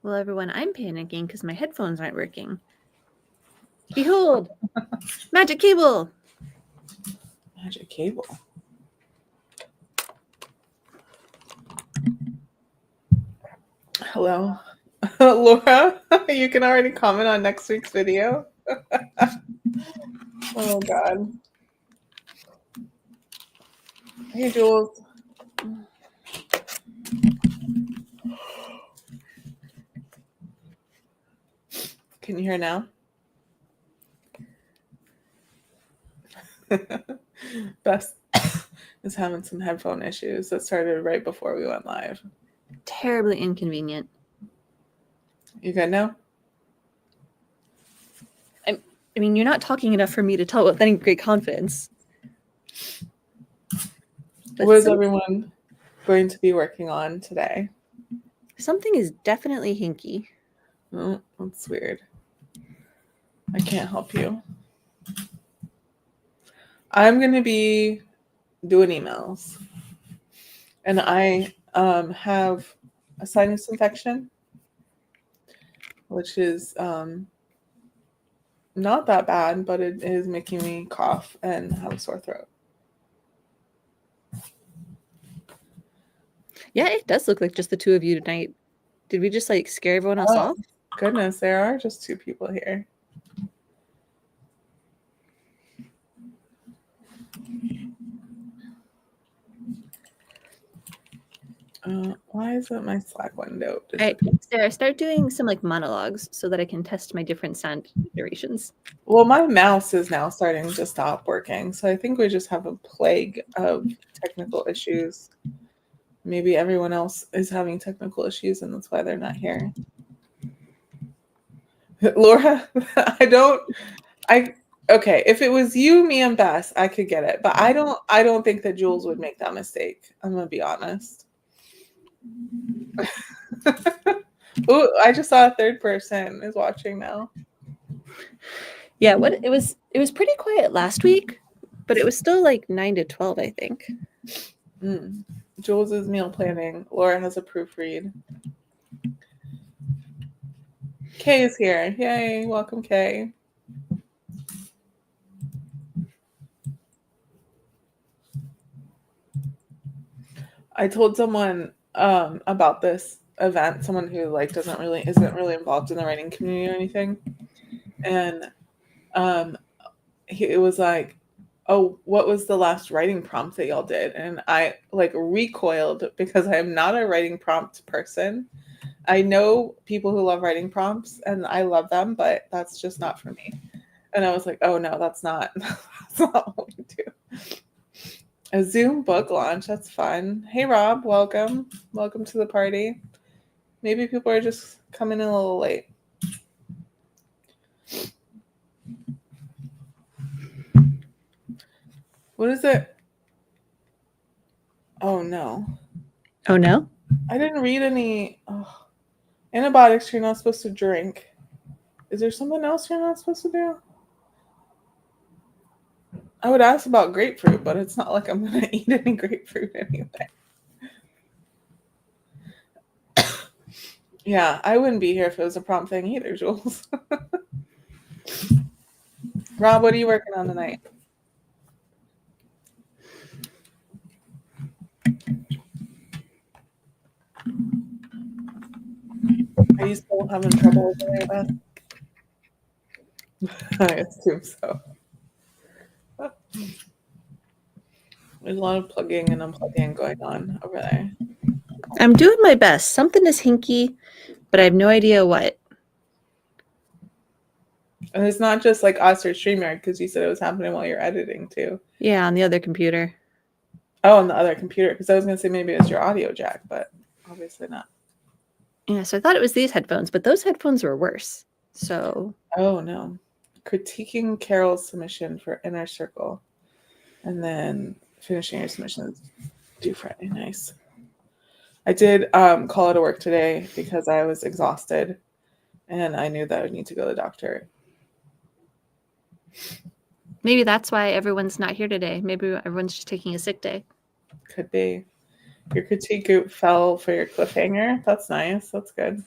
Well, everyone, I'm panicking because my headphones aren't working. Behold! Magic cable! Magic cable. Hello. Laura, you can already comment on next week's video. Oh, God. Hey, Jules. Can you hear now? Bess is having some headphone issues that started right before we went live. Terribly inconvenient. You good now? I mean, you're not talking enough for me to tell with any great confidence. But What is everyone going to be working on today? Something is definitely hinky. Oh, that's weird. I can't help you. I'm going to be doing emails. And I have a sinus infection, which is not that bad, but it is making me cough and have a sore throat. Yeah, it does look like just the two of you tonight. Did we just like scare everyone else off? Goodness, there are just two people here. Why isn't my Slack window? All right, Sarah, start doing some like monologues so that I can test my different sound iterations. Well, my mouse is now starting to stop working, so I think we just have a plague of technical issues. Maybe everyone else is having technical issues, and that's why they're not here. Laura, okay, if it was you, me, and Bess, I could get it. But I don't think that Jules would make that mistake. I'm gonna be honest. Ooh, I just saw a third person is watching now. Yeah, it was pretty quiet last week, but it was still like 9 to 12, I think. Jules is meal planning. Laura has a proofread. Kay is here. Yay, welcome, Kay. I told someone about this event, someone who like isn't really involved in the writing community or anything, and it was like, oh, what was the last writing prompt that y'all did? And I like recoiled because I am not a writing prompt person. I know people who love writing prompts and I love them, but that's just not for me. And I was like, oh no, that's not what we do. A Zoom book launch, that's fun. Hey Rob, welcome. Welcome to the party. Maybe people are just coming in a little late. What is it? Oh no. Oh no? I didn't read any antibiotics you're not supposed to drink. Is there something else you're not supposed to do? I would ask about grapefruit, but it's not like I'm going to eat any grapefruit anyway. Yeah, I wouldn't be here if it was a prompt thing either, Jules. Rob, what are you working on tonight? Are you still having trouble with it, Beth? I assume so. There's a lot of plugging and unplugging going on over there. I'm doing my best. Something is hinky, but I have no idea what. And it's not just like us or StreamYard, because you said it was happening while you're editing too. Yeah, on the other computer. Oh, on the other computer, because I was going to say maybe it's your audio jack, but obviously not. Yeah, so I thought it was these headphones, but those headphones were worse. So. Oh no. Critiquing Carol's submission for Inner Circle. And then finishing your submissions due Friday. Nice. I did call out of work today because I was exhausted and I knew that I would need to go to the doctor. Maybe that's why everyone's not here today. Maybe everyone's just taking a sick day. Could be. Your critique group fell for your cliffhanger. That's nice. That's good.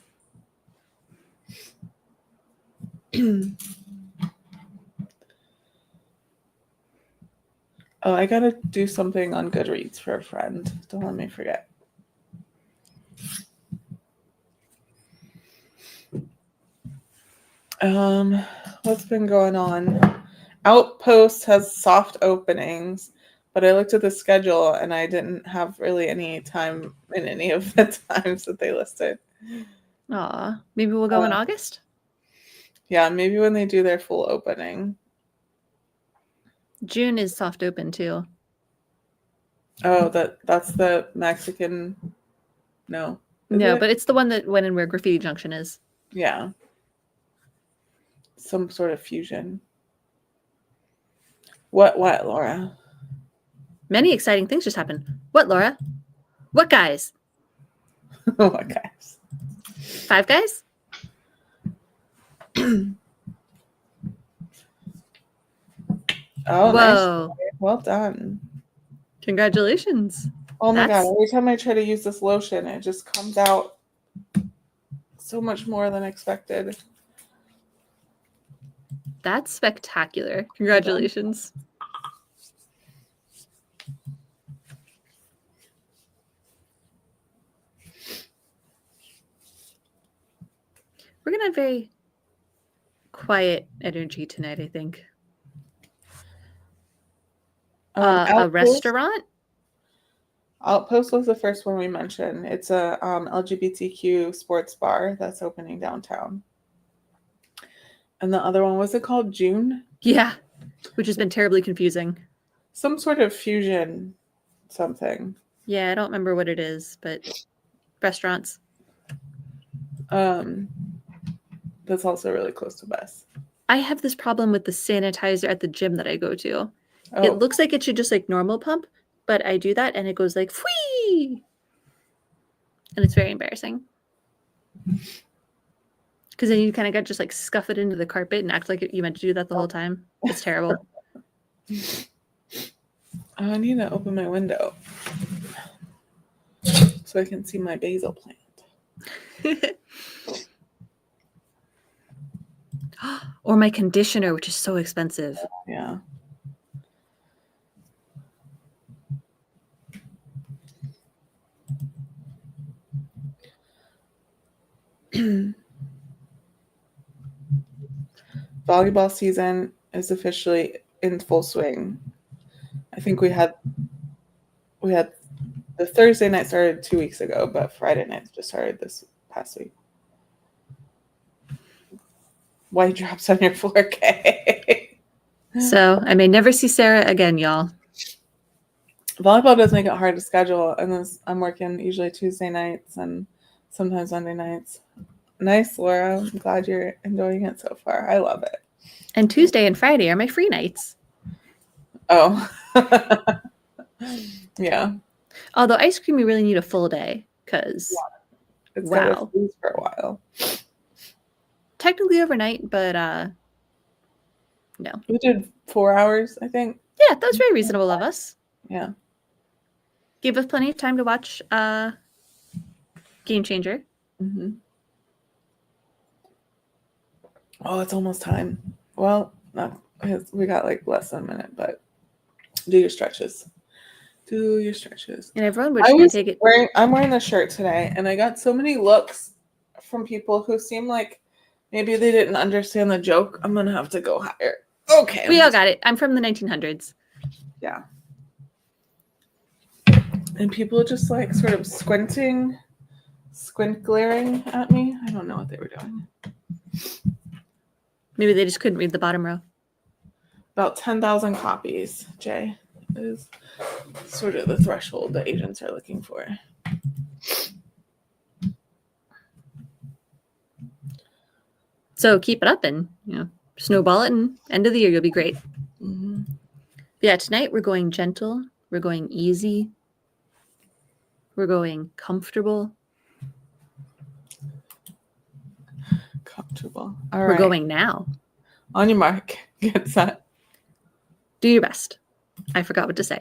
Oh, I gotta do something on Goodreads for a friend. Don't let me forget. What's been going on? Outpost has soft openings, but I looked at the schedule and I didn't have really any time in any of the times that they listed. Aw, maybe we'll go in August? Yeah, maybe when they do their full opening. June is soft open too. Oh, that's the Mexican. No. Is No, it? but it's the one that went in where Graffiti Junction is. Yeah. Some sort of fusion. What, Laura? Many exciting things just happened. What, Laura? What guys? What guys? 5 guys? Oh, nice. Whoa. Well done. Congratulations. Oh my God. That's Every time I try to use this lotion, it just comes out so much more than expected. spectacular. Congratulations. We're gonna have very quiet energy tonight, I think. A Outpost, restaurant? Outpost was the first one we mentioned. It's a LGBTQ sports bar that's opening downtown. And the other one, was it called June? Yeah, which has been terribly confusing. Some sort of fusion something. Yeah, I don't remember what it is, but restaurants. That's also really close to Bess. I have this problem with the sanitizer at the gym that I go to. Oh. It looks like it should just like normal pump, but I do that and it goes like whee, and it's very embarrassing. Because then you kind of got just like scuff it into the carpet and act like you meant to do that the whole time. It's terrible. I need to open my window so I can see my basil plant. Or my conditioner, which is so expensive. Yeah. Volleyball season is officially in full swing. I think we had the Thursday night started 2 weeks ago, but Friday night just started this past week. White drops on your 4K. So I may never see Sarah again, y'all. Volleyball does make it hard to schedule, and I'm working usually Tuesday nights and sometimes Monday nights. Nice, Laura. I'm glad you're enjoying it so far. I love it. And Tuesday and Friday are my free nights. Oh. Yeah. Although ice cream, you really need a full day because It's wow. gotta freeze for a while. Technically overnight, but no. We did 4 hours, I think. Yeah, that was very reasonable of us. Yeah. Gave us plenty of time to watch Game Changer. Mm-hmm. Oh, it's almost time. Well, we got like less than a minute, but do your stretches. Do your stretches. And everyone, we're just going to take it. I'm wearing the shirt today, and I got so many looks from people who seem like maybe they didn't understand the joke. I'm going to have to go higher. Okay. We all got it. I'm from the 1900s. Yeah. And people just like sort of squint glaring at me. I don't know what they were doing. Maybe they just couldn't read the bottom row. About 10,000 copies, Jay, is sort of the threshold that agents are looking for. So keep it up and, snowball it, and end of the year, you'll be great. Mm-hmm. Yeah, tonight we're going gentle. We're going easy. We're going comfortable. Comfortable. All right. We're going now. On your mark. Get set. Do your best. I forgot what to say.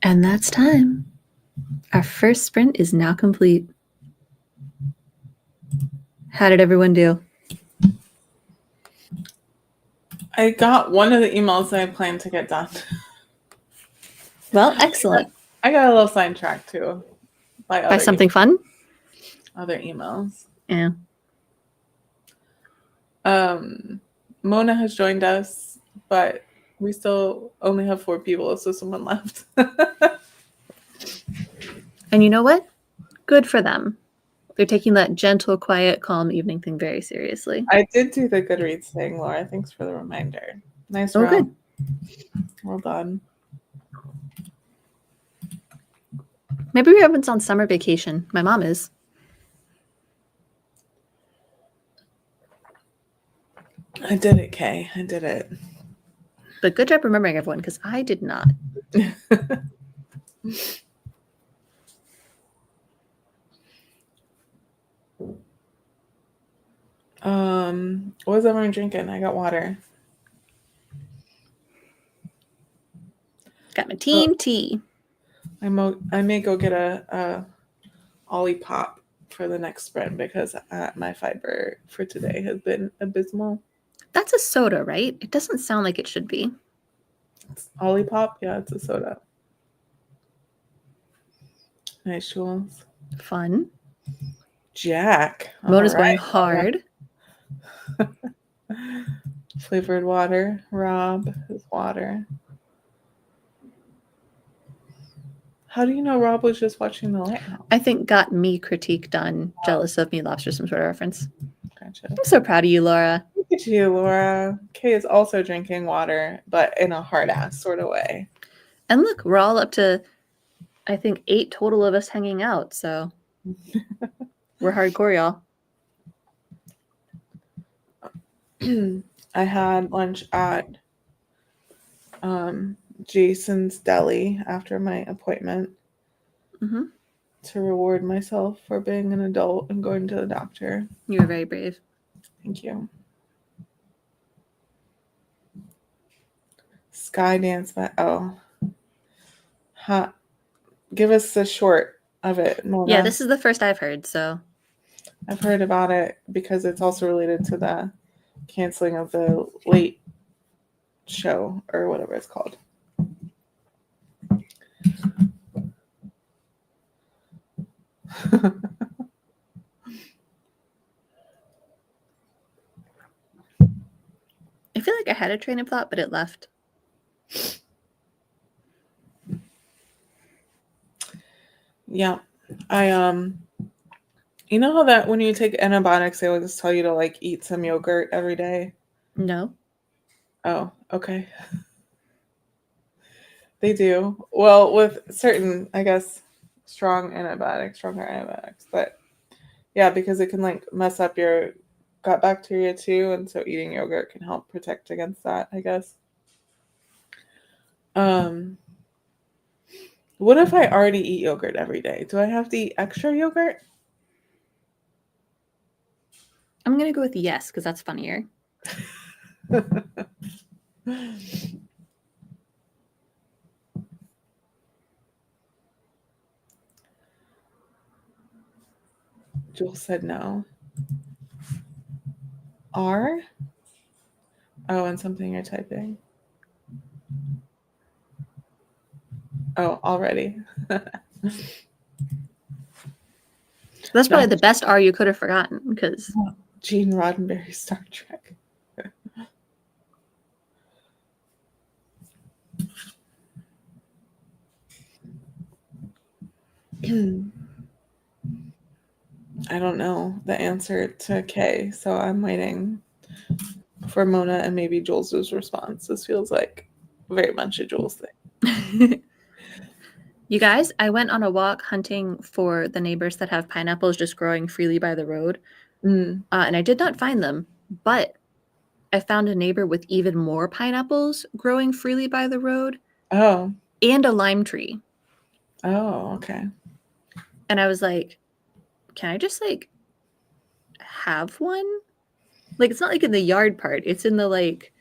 And that's time. Our first sprint is now complete. How did everyone do? I got one of the emails that I planned to get done. Well, excellent. I got a little sidetracked too By something fun? other emails. Yeah. Mona has joined us, but we still only have 4 people, so someone left. And you know what? Good for them. They're taking that gentle, quiet, calm evening thing very seriously. I did do the Goodreads thing, Laura. Thanks for the reminder. Nice Oh, job. good. Well done. Maybe everyone's on summer vacation. My mom is. I did it, Kay. I did it. But good job remembering everyone, because I did not. What is everyone drinking? I got water. Got my team tea. I may go get a Ollie Pop for the next sprint because my fiber for today has been abysmal. That's a soda, right? It doesn't sound like it should be. It's Ollie Pop? Yeah, it's a soda. Nice, Jules. Fun. Jack. Mona's going hard. Flavored water. Rob is water. How do you know Rob was just watching The Lighthouse? I think got me critique done. Jealous of me, lobster, some sort of reference. Gotcha. I'm so proud of you, Laura. Look at you, Laura. Kay is also drinking water, but in a hard ass sort of way. And look, we're all up to, I think, 8 total of us hanging out. So we're hardcore, y'all. I had lunch at Jason's Deli after my appointment to reward myself for being an adult and going to the doctor. You were very brave. Thank you. Sky Dance by give us the short of it, Mona. Yeah, this is the first I've heard, so I've heard about it because it's also related to the canceling of the late show or whatever it's called. I feel like I had a train of thought, but it left. Yeah. You know how that when you take antibiotics, they will just tell you to like eat some yogurt every day? No. Oh, okay. They do. Well, with certain, I guess, stronger antibiotics. But yeah, because it can like mess up your gut bacteria too. And so eating yogurt can help protect against that, I guess. What if I already eat yogurt every day? Do I have to eat extra yogurt? I'm going to go with yes, because that's funnier. Jules said no. R? Oh, and something you're typing. Oh, already. That's probably the best R you could have forgotten, because Gene Roddenberry, Star Trek. I don't know the answer to K, so I'm waiting for Mona and maybe Jules' response. This feels like very much a Jules thing. You guys, I went on a walk hunting for the neighbors that have pineapples just growing freely by the road. And I did not find them, but I found a neighbor with even more pineapples growing freely by the road. Oh. And a lime tree. Oh, okay. And I was like, can I just like have one? Like, it's not like in the yard part. It's in the like,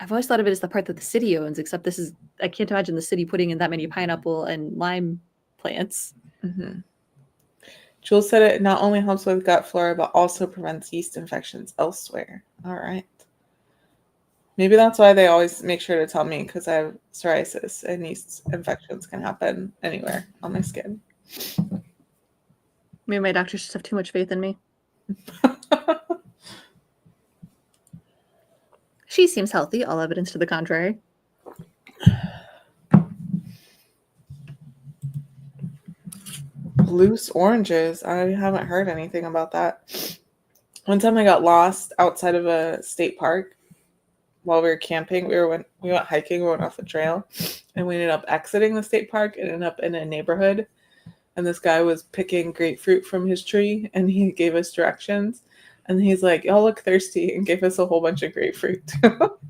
I've always thought of it as the part that the city owns, except I can't imagine the city putting in that many pineapple and lime plants. Mm-hmm. Jules said it not only helps with gut flora, but also prevents yeast infections elsewhere. All right. Maybe that's why they always make sure to tell me, because I have psoriasis and yeast infections can happen anywhere on my skin. Maybe my doctors just have too much faith in me. She seems healthy, all evidence to the contrary. Loose oranges. I haven't heard anything about that. One time I got lost outside of a state park while we were camping. We went hiking, we went off a trail, and we ended up exiting the state park and ended up in a neighborhood. And this guy was picking grapefruit from his tree, and he gave us directions. And he's like, "Y'all look thirsty," and gave us a whole bunch of grapefruit.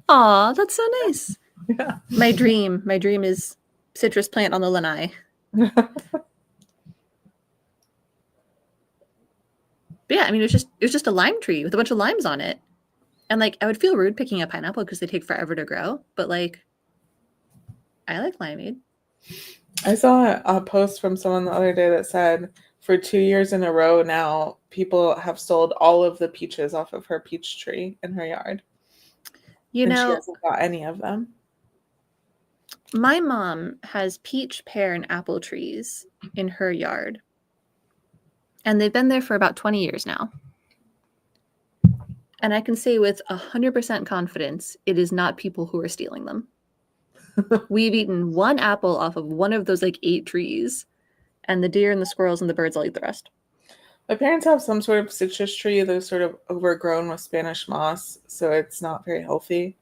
Aw, that's so nice. Yeah. My dream is citrus plant on the lanai. But yeah, I mean, it was just a lime tree with a bunch of limes on it. And like, I would feel rude picking a pineapple because they take forever to grow. But like, I like limeade. I saw a post from someone the other day that said for 2 years in a row now, people have sold all of the peaches off of her peach tree in her yard. You And she know, hasn't got any of them. my mom has peach, pear, and apple trees in her yard. And they've been there for about 20 years now. And I can say with 100% confidence, it is not people who are stealing them. We've eaten one apple off of one of those like 8 trees, and the deer and the squirrels and the birds all eat the rest. My parents have some sort of citrus tree that's sort of overgrown with Spanish moss, so it's not very healthy.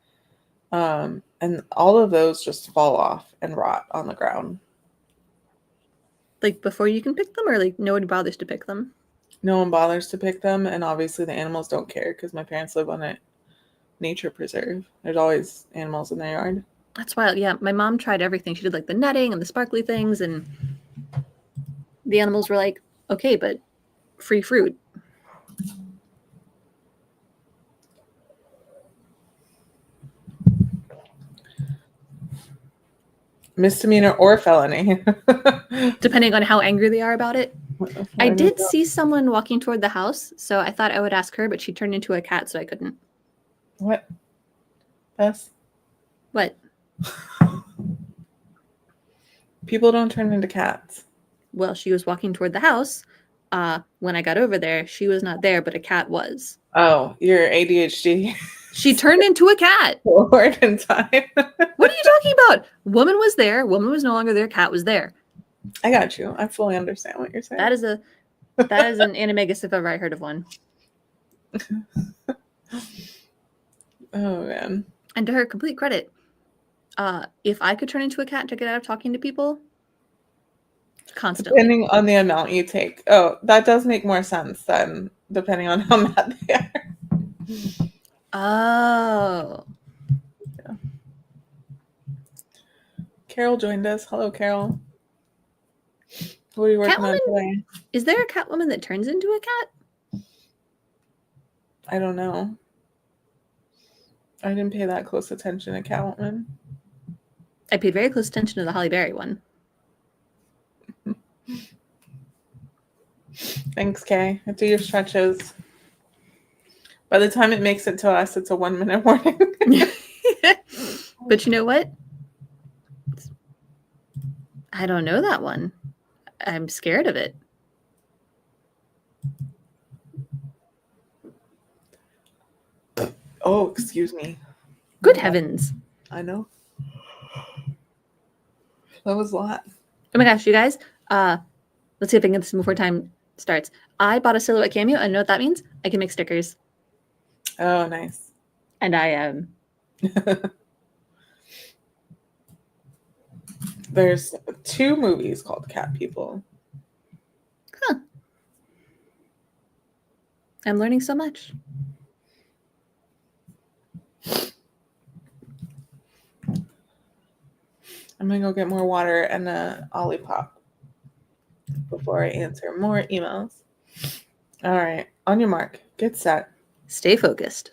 And all of those just fall off and rot on the ground. Like before you can pick them, or like nobody bothers to pick them? No one bothers to pick them, and obviously the animals don't care because my parents live on a nature preserve. There's always animals in their yard. That's wild. Yeah, my mom tried everything. She did like the netting and the sparkly things, and the animals were like, okay, but free fruit. Misdemeanor or felony. Depending on how angry they are about it. I did see someone walking toward the house, so I thought I would ask her, but she turned into a cat, so I couldn't. What? Bess? What? People don't turn into cats. Well, she was walking toward the house. When I got over there, she was not there, but a cat was. Oh, your ADHD. She turned into a cat. Forward in time. What are you talking about? Woman was there. Woman was no longer there. Cat was there. I got you. I fully understand what you're saying. That is an animagus if ever I heard of one. Oh man. And to her complete credit, if I could turn into a cat to get out of talking to people, constantly. Depending on the amount you take. Oh, that does make more sense then, depending on how mad they are. Oh. Yeah. Carol joined us. Hello, Carol. What are you working on today? Is there a Catwoman that turns into a cat? I don't know. I didn't pay that close attention to Catwoman. I paid very close attention to the Halle Berry one. Thanks, Kay. Do your stretches. By the time it makes it to us, it's a 1-minute warning. But you know what? I don't know that one. I'm scared of it. Oh, excuse me. Good heavens. I know. That was a lot. Oh my gosh, you guys. Let's see if I can get this before time starts. I bought a silhouette cameo, and you know what that means? I can make stickers. Oh, nice. And I am. There's 2 movies called Cat People. Huh. I'm learning so much. I'm going to go get more water and a Olipop before I answer more emails. All right. On your mark. Get set. Stay focused.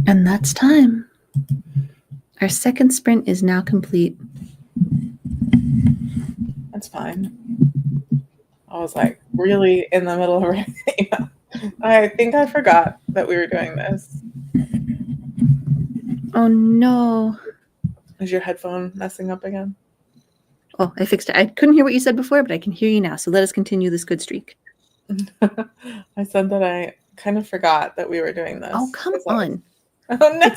And that's time. Our second sprint is now complete. That's fine. I was like really in the middle of writing. I think I forgot that we were doing this. Oh no. Is your headphone messing up again? Oh, I fixed it. I couldn't hear what you said before, but I can hear you now. So let us continue this good streak. I said that I kind of forgot that we were doing this. Oh, come on. Oh no.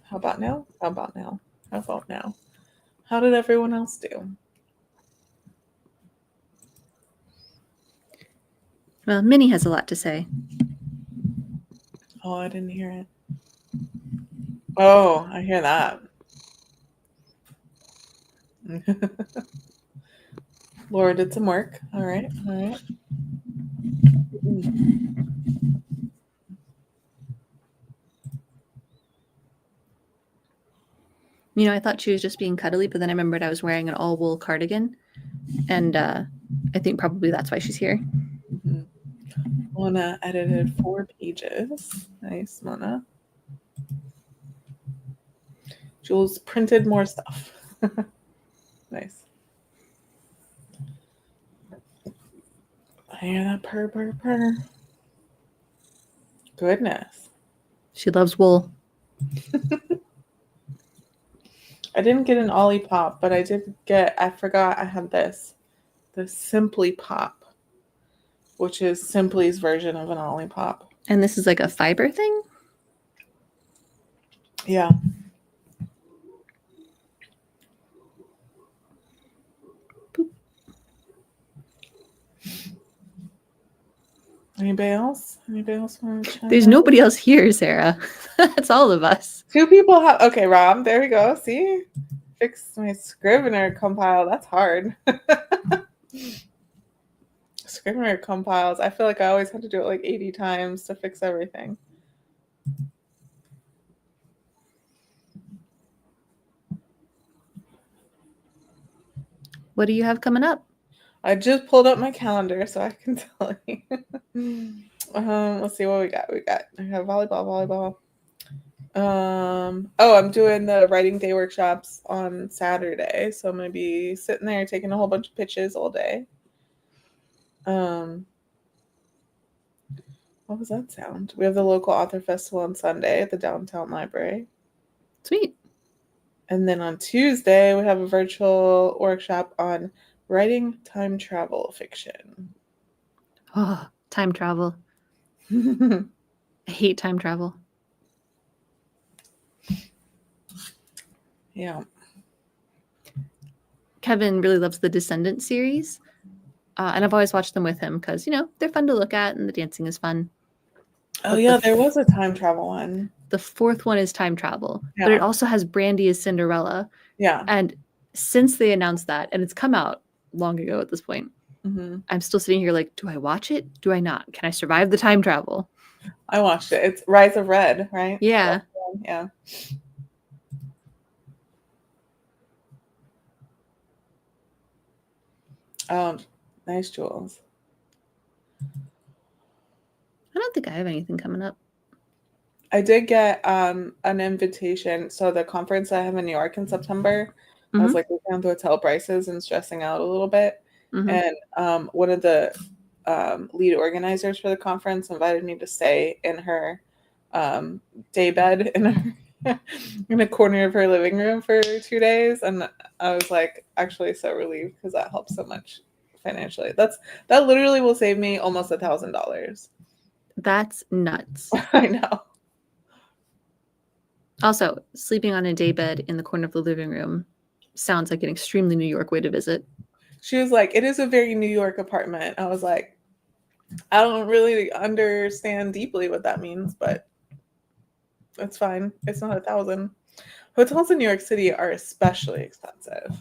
How about now? How about now? How about now? How did everyone else do? Well, Minnie has a lot to say. Oh, I didn't hear it. Oh, I hear that. Laura did some work. All right. All right. You know, I thought she was just being cuddly, but then I remembered I was wearing an all wool cardigan. And I think probably that's why she's here. Mm-hmm. Mona edited 4 pages. Nice, Mona. Jules printed more stuff. Nice. I hear that purr, purr, purr. Goodness. She loves wool. I didn't get an Ollie Pop, but I did get, I forgot I had this. The Simply Pop, which is Simply's version of an Ollie Pop. And this is like a fiber thing? Yeah. Boop. Anybody else? Anybody else want to chime There's in? nobody else here, Sarah. That's all of us. 2 people have, okay, Rob, there we go. See? Fix my Scrivener compile. That's hard. Scrivener compiles. I feel like I always have to do it like 80 times to fix everything. What do you have coming up? I just pulled up my calendar so I can tell you. Let's see what we got. I have volleyball. Oh, I'm doing the writing day workshops on Saturday, so I'm gonna be sitting there taking a whole bunch of pitches all day. What was that sound? We have the local author festival on Sunday at the downtown library. Sweet. And then on Tuesday, we have a virtual workshop on writing time travel fiction. Oh, time travel. I hate time travel. Yeah. Kevin really loves the Descendant series. And I've always watched them with him because, you know, they're fun to look at and the dancing is fun. Oh, But yeah, there was a time travel one. The 4th one is time travel, Yeah. but it also has Brandy as Cinderella. Yeah. And since they announced that, and it's come out long ago at this point, I'm still sitting here like, do I watch it? Do I not? Can I survive the time travel? I watched it. It's Rise of Red, right? Yeah. Yeah. Nice, Jules. I don't think I have anything coming up. I did get an invitation. So the conference I have in New York in September, I was like looking at the hotel prices and stressing out a little bit. And one of the lead organizers for the conference invited me to stay in her day bed in a corner of her living room for 2 days. And I was like actually so relieved because that helps so much financially. That literally will save me almost $1,000. That's nuts. I know. Also, sleeping on a daybed in the corner of the living room sounds like an extremely New York way to visit. She was like, it is a very New York apartment. I was like, I don't really understand deeply what that means, but it's fine. It's not 1,000. Hotels in New York City are especially expensive.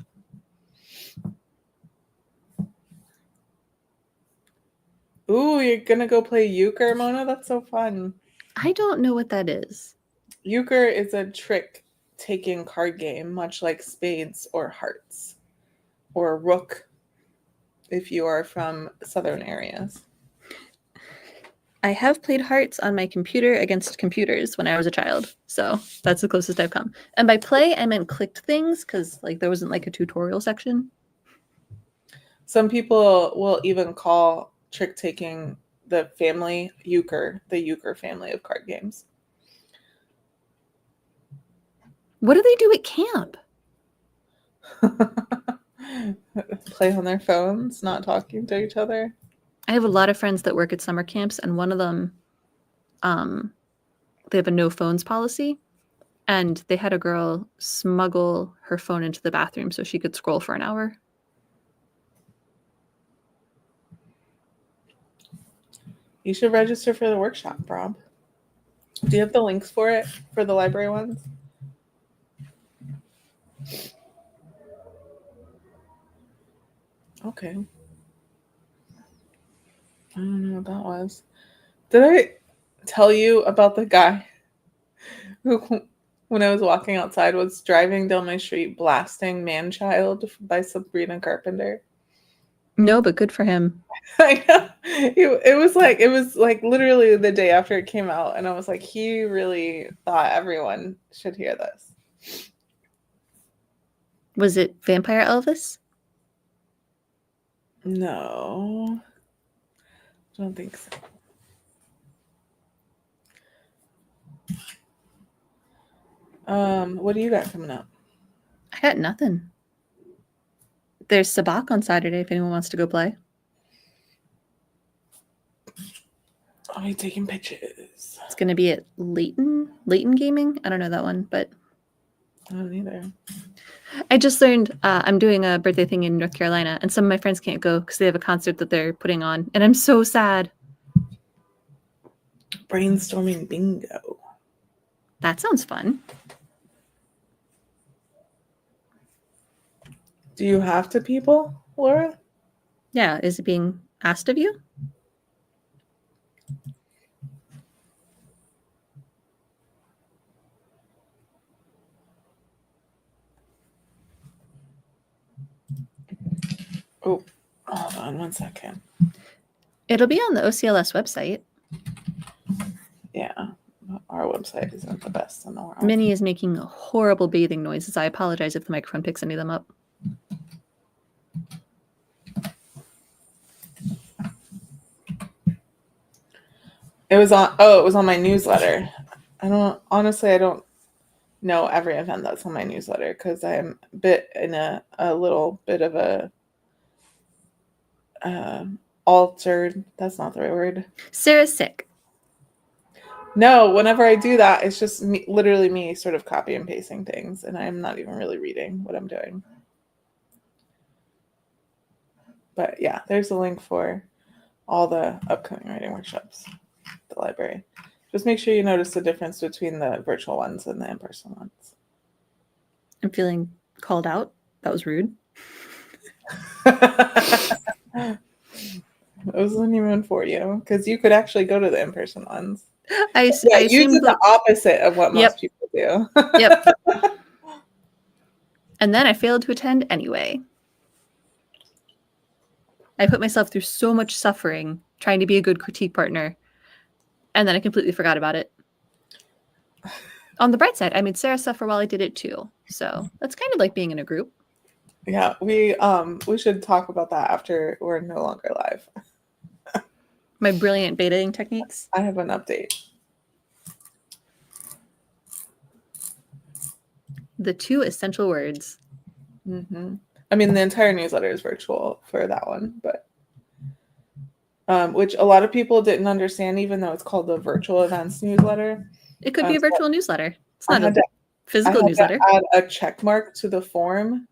Ooh, you're gonna go play euchre, Mona? That's so fun. I don't know what that is. Euchre is a trick-taking card game, much like spades or hearts, or rook, if you are from southern areas. I have played Hearts on my computer against computers when I was a child, so that's the closest I've come. And by play, I meant clicked things because like there wasn't like a tutorial section. Some people will even call trick taking the family euchre, the euchre family of card games. What do they do at camp? Play on their phones, not talking to each other. I have a lot of friends that work at summer camps, and one of them, they have a no phones policy, and they had a girl smuggle her phone into the bathroom so she could scroll for an hour. You should register for the workshop, Rob. Do you have the links for it, for the library ones? Okay. I don't know what that was. Did I tell you about the guy who, when I was walking outside, was driving down my street blasting Man Child by Sabrina Carpenter? No, but good for him. I know. It was like literally the day after it came out, and I was like, he really thought everyone should hear this. Was it Vampire Elvis? No, I don't think so. What do you got coming up? I got nothing. There's Sabak on Saturday if anyone wants to go play. I'll be taking pictures. It's going to be at Leighton Gaming. I don't know that one, but I don't either. I just learned I'm doing a birthday thing in North Carolina, and some of my friends can't go because they have a concert that they're putting on, and I'm so sad. Brainstorming bingo. That sounds fun. Do you have to people, Laura? Yeah, is it being asked of you? Oh, hold on one second. It'll be on the OCLS website. Yeah, our website isn't the best in the world. Minnie is making horrible bathing noises. I apologize if the microphone picks any of them up. It was on my newsletter. I don't know every event that's on my newsletter because I'm a bit in a little bit of a altered, that's not the right word. Sarah's sick. No, whenever I do that, it's just me, literally me sort of copy and pasting things, and I'm not even really reading what I'm doing. But yeah, there's a link for all the upcoming writing workshops at the library. Just make sure you notice the difference between the virtual ones and the in-person ones. I'm feeling called out. That was rude. It wasn't even for you because you could actually go to the in-person ones. I You did the opposite of what most people do. Yep. And then I failed to attend anyway. I put myself through so much suffering trying to be a good critique partner, and then I completely forgot about it. On the bright side, I made Sarah suffer while I did it too. So that's kind of like being in a group. Yeah, we should talk about that after we're no longer live. My brilliant betaing techniques. I have an update. The 2 essential words. Mm-hmm. I mean, the entire newsletter is virtual for that one, but which a lot of people didn't understand, even though it's called the virtual events newsletter. It could be a virtual newsletter. It's not a physical newsletter. To add a check mark to the form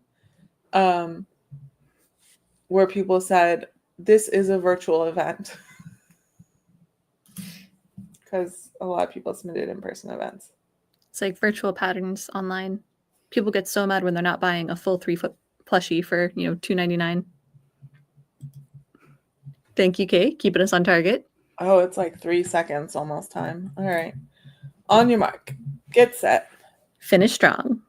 where people said, this is a virtual event. Because a lot of people submitted in-person events. It's like virtual patterns online. People get so mad when they're not buying a full 3-foot plushie for, $2.99. Thank you, Kay. Keeping us on target. Oh, it's like 3 seconds almost time. All right. On your mark. Get set. Finish strong.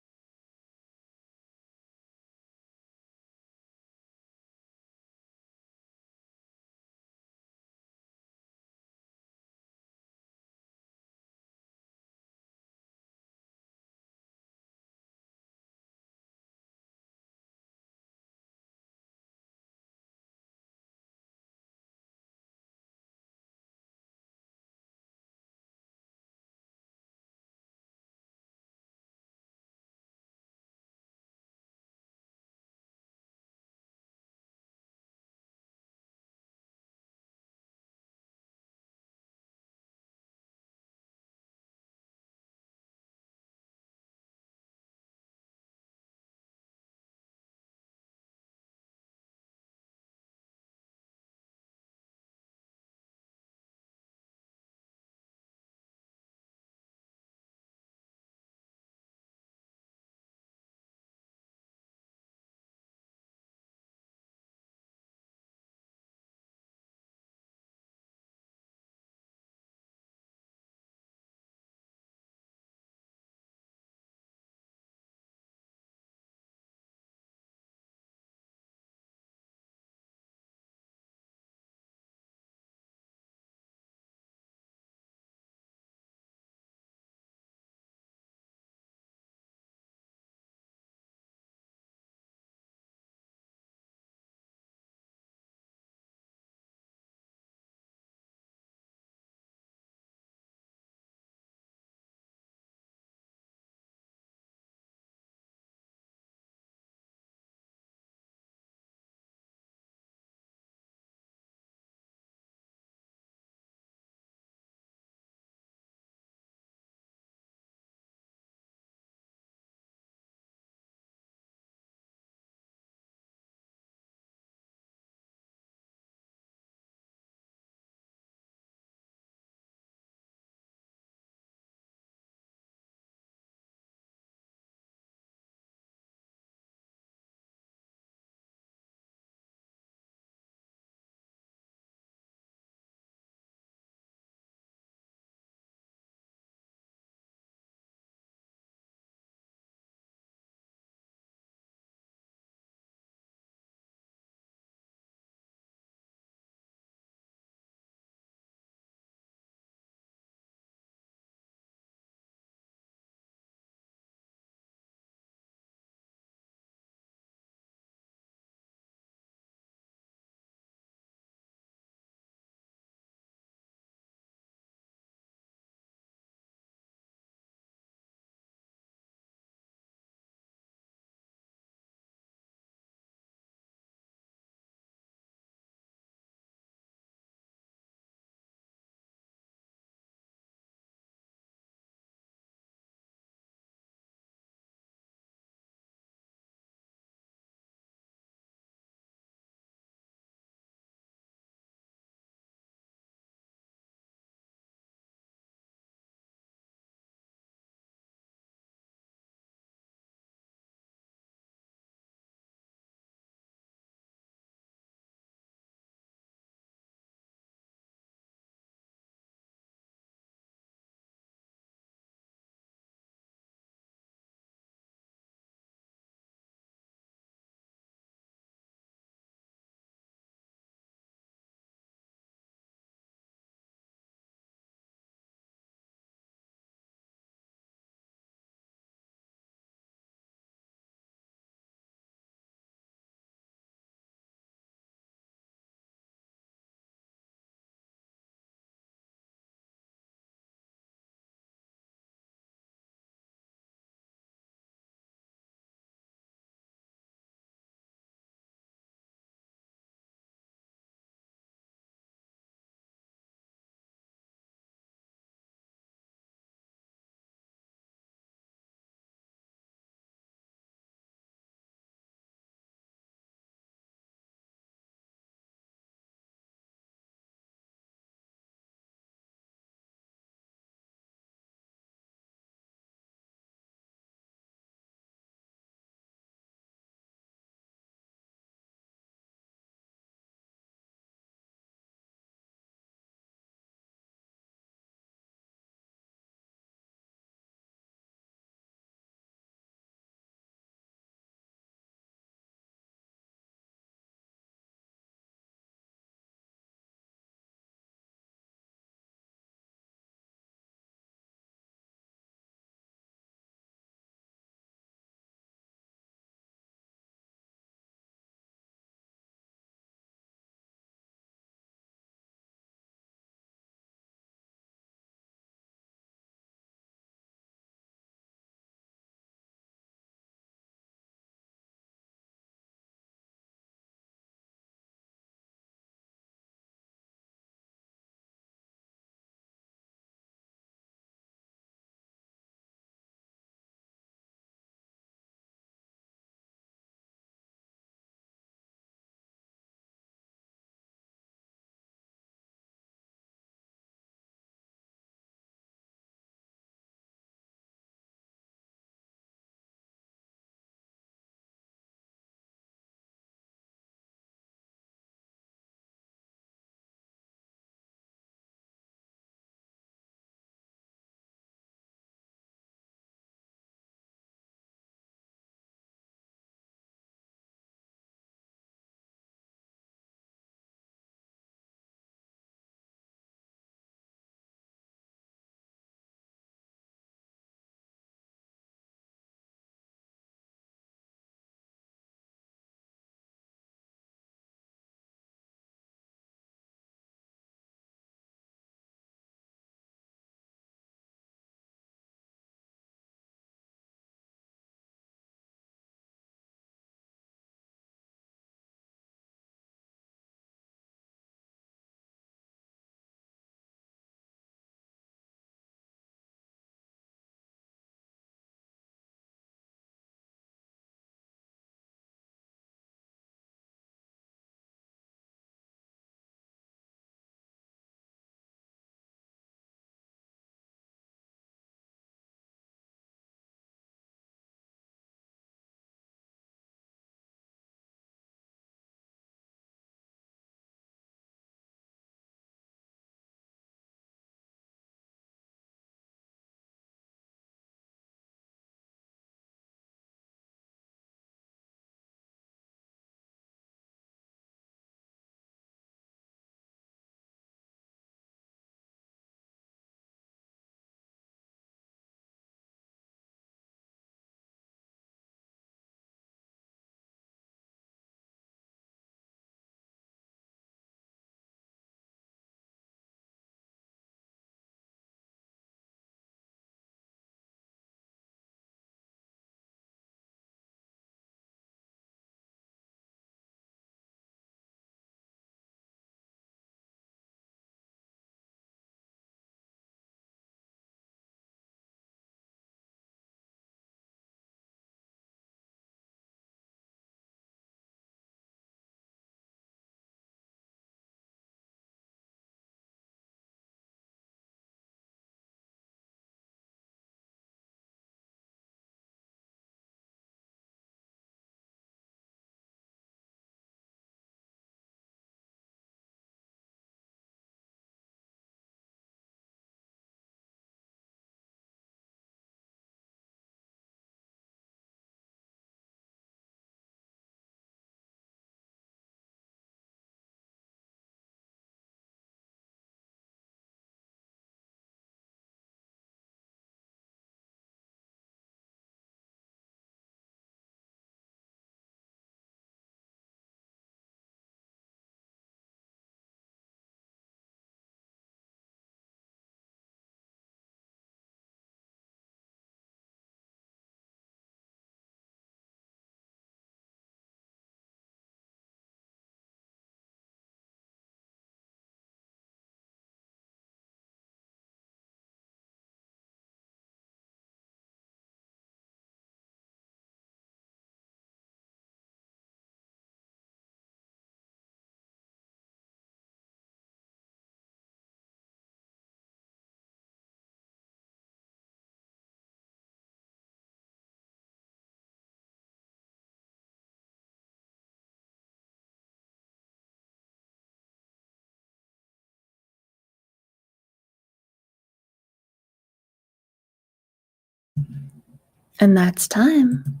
And that's time.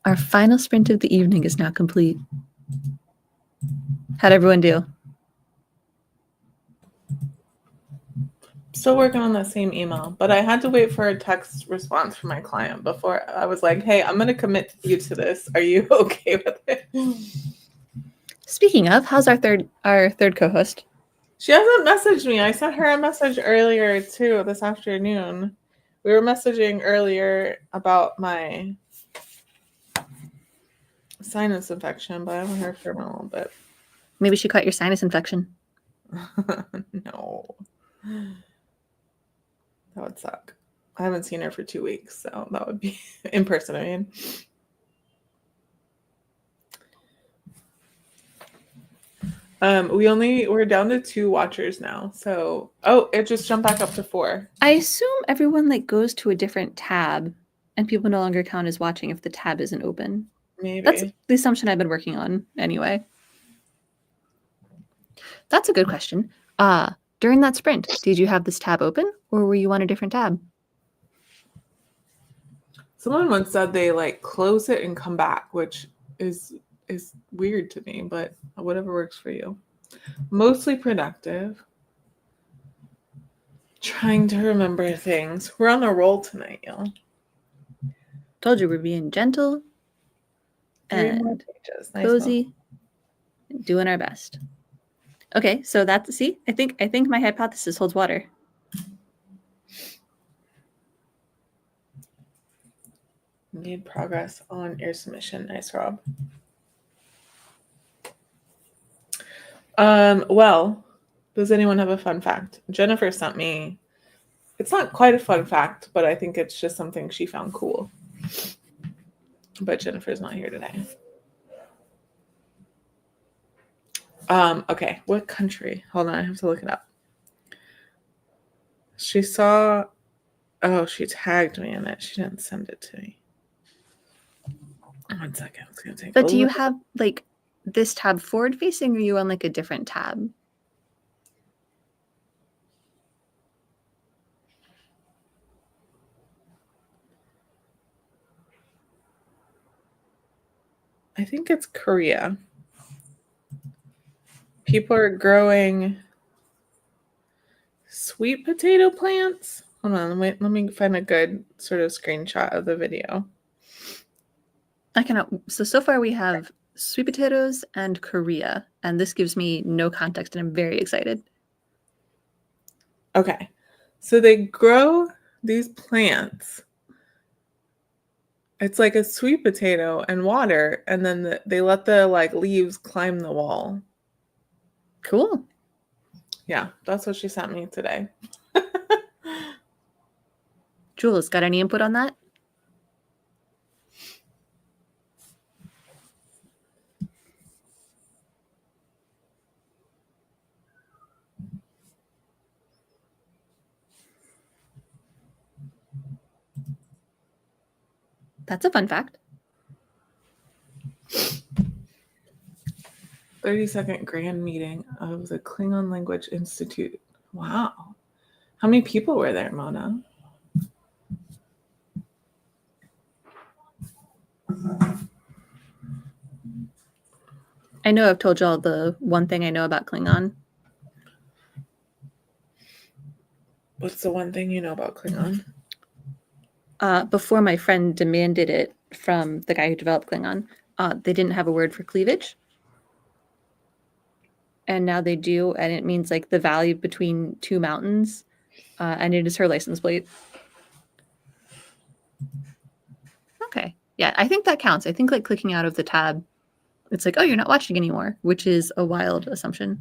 Our final sprint of the evening is now complete. How'd everyone do? Still working on that same email, but I had to wait for a text response from my client before I was like, hey, I'm going to commit you to this. Are you okay with it? Speaking of, how's our third co-host? She hasn't messaged me. I sent her a message earlier too this afternoon. We were messaging earlier about my sinus infection, but I haven't heard from her in a little bit. Maybe she caught your sinus infection. No. That would suck. I haven't seen her for 2 weeks, so that would be in person, I mean. We're down to 2 watchers now. So, it just jumped back up to 4. I assume everyone goes to a different tab and people no longer count as watching if the tab isn't open. Maybe. That's the assumption I've been working on anyway. That's a good question. During that sprint, did you have this tab open or were you on a different tab? Someone once said they close it and come back, which is weird to me, but whatever works for you. Mostly productive. Trying to remember things. We're on a roll tonight, y'all. Told you we're being gentle and cozy, doing our best. Okay, so that's I think my hypothesis holds water. Made progress on air submission. Nice, Rob. Well, does anyone have a fun fact? Jennifer sent me. It's not quite a fun fact, but I think it's just something she found cool. But Jennifer's not here today. Okay, what country? Hold on, I have to look it up. She saw. Oh, she tagged me in it. She didn't send it to me. 1 second. It's gonna take. But do you have this tab forward facing, or are you on a different tab? I think it's Korea. People are growing sweet potato plants. Hold on, wait, let me find a good sort of screenshot of the video. I cannot. So far we have sweet potatoes and Korea, and this gives me no context, and I'm very excited. Okay, so they grow these plants. It's like a sweet potato and water, and then they let the leaves climb the wall. Cool. Yeah, that's what she sent me today. Jules, got any input on that? That's a fun fact. 30-second grand meeting of the Klingon Language Institute. Wow. How many people were there, Mona? I know I've told y'all the one thing I know about Klingon. What's the one thing you know about Klingon? Before my friend demanded it from the guy who developed Klingon, they didn't have a word for cleavage. And now they do, and it means the valley between two mountains, and it is her license plate. Okay. Yeah, I think that counts. I think clicking out of the tab, it's oh, you're not watching anymore, which is a wild assumption.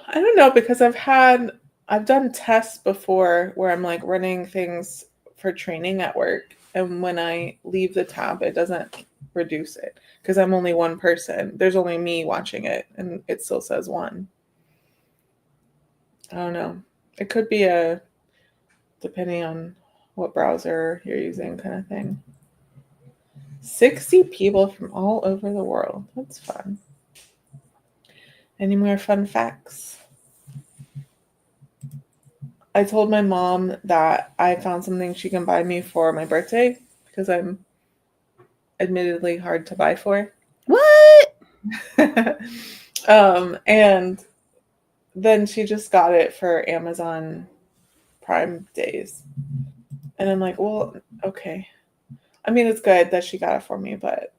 I don't know, because I've done tests before where I'm running things for training at work, and when I leave the tab, it doesn't reduce it because I'm only one person. There's only me watching it, and it still says 1. I don't know. It could be depending on what browser you're using kind of thing. 60 people from all over the world. That's fun. Any more fun facts? I told my mom that I found something she can buy me for my birthday because I'm admittedly hard to buy for. What? And then she just got it for Amazon Prime days. And I'm like, well, okay. I mean, it's good that she got it for me, but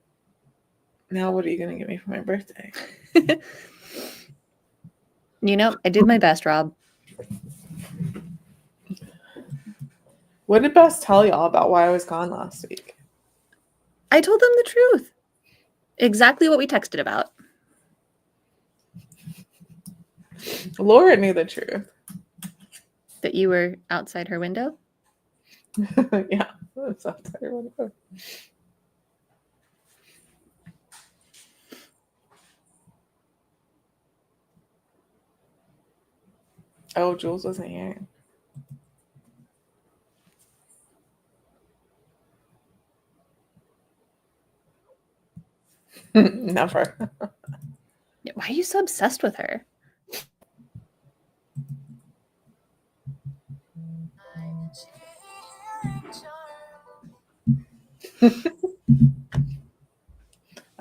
now what are you going to get me for my birthday? You know, I did my best, Rob. What did Bess tell y'all about why I was gone last week? I told them the truth. Exactly what we texted about. Laura knew the truth. That you were outside her window? Yeah, that's outside her window. Oh, Jules wasn't here. Never. Why are you so obsessed with her?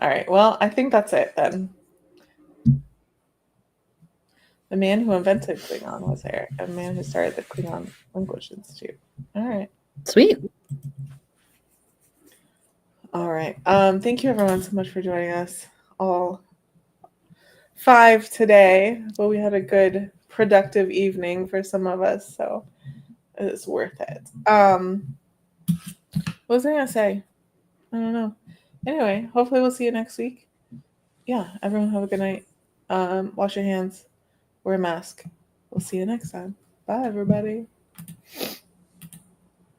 All right, well, I think that's it then. The man who invented Klingon was here. A man who started the Klingon Language Institute. All right. Sweet. All right. Thank you everyone so much for joining us. All 5 today, but we had a good productive evening for some of us, so it's worth it. What was I gonna say? I don't know. Anyway, hopefully we'll see you next week. Yeah, everyone have a good night. Wash your hands, wear a mask. We'll see you next time. Bye everybody.